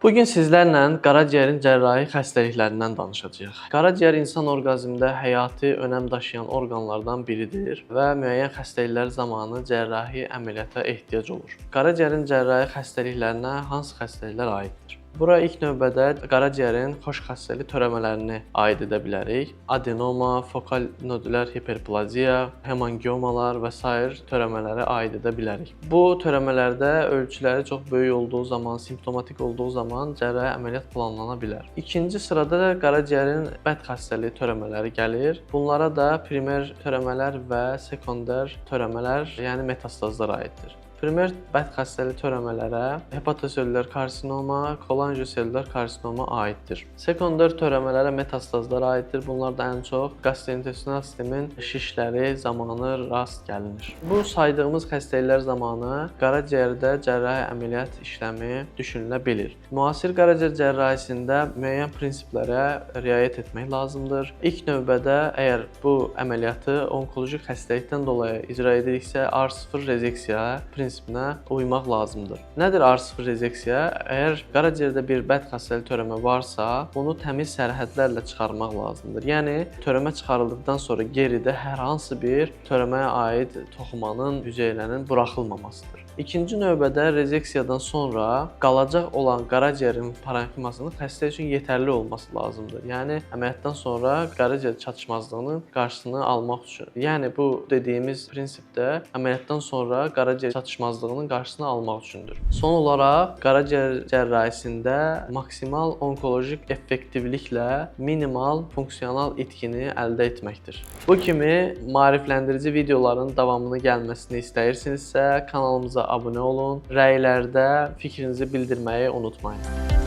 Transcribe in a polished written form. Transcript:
Bugün sizlərlə qaraciyərin cərrahi xəstəliklərindən danışacağıq. Qaraciyər insan orqanizmində həyati önəm daşıyan orqanlardan biridir və müəyyən xəstəliklər zamanı cərrahi əməliyyata ehtiyac olur. Qaraciyərin cərrahi xəstəliklərinə hansı xəstəliklər aiddir? Bura ilk növbədə qaraciyərin xoş xəstəlik törəmələrini aid edə bilərik. Adenoma, fokal nodülər hiperplaziya, hemangiomalar və sair törəmələri aid edə bilərik. Bu törəmələrdə ölçüləri çox böyük olduğu zaman, simptomatik olduğu zaman cərrahi əməliyyat planlana bilər. İkinci sırada da qaraciyərin bəd xəstəliyi törəmələri gəlir. Bunlara da primer törəmələr və sekonder törəmələr, yəni metastazlar aiddir. Primer bəd xəstəlik törəmələrə hepatoselülər karsinoma, kolangioselülər karsinoma aiddir. Sekonder törəmələrə metastazlar aiddir. Bunlar da ən çox gastrointestinal sistemin şişləri zamanı rast gəlinir. Bu saydığımız xəstəliklər zamanı qaraciyərdə cərrahi əməliyyat işləmi düşünülə bilir. Müasir qaraciyər cərrahisində müəyyən prinsiplərə riayət etmək lazımdır. İlk növbədə əgər bu əməliyyatı onkoloji xəstəlikdən dolayı icra ediriksə, R0 rezeksiya prinsipinə uymaq lazımdır. Nədir R0 rezeksiya? Əgər qaraciyərdə bir bəd xəstəlik törəmə varsa, bunu təmiz sərhədlərlə çıxarmaq lazımdır. Yəni törəmə çıxarıldıqdan sonra geridə hər hansı bir törəməyə aid toxumanın, hüceyrənin buraxılmamasıdır. İkinci növbədə rezeksiyadan sonra qalacaq olan qaraciyərin parenximasının xəstə üçün yetərli olması lazımdır. Yəni əməliyyatdan sonra qaraciyər çatışmazlığının qarşısını almaq üçün. Yəni bu dediyimiz prinsipdə əməliyyatdan sonra qaraciyər çatışmazlığının qarşısını almaq üçündür. Son olaraq qaraciyər cərrahisində maksimal onkoloji effektivliklə minimal funksional itkini əldə etməkdir. Bu kimi maarifləndirici videoların davamını gəlməsini istəyirsinizsə kanalımıza abunə olun, rəylərdə fikrinizi bildirməyi unutmayın.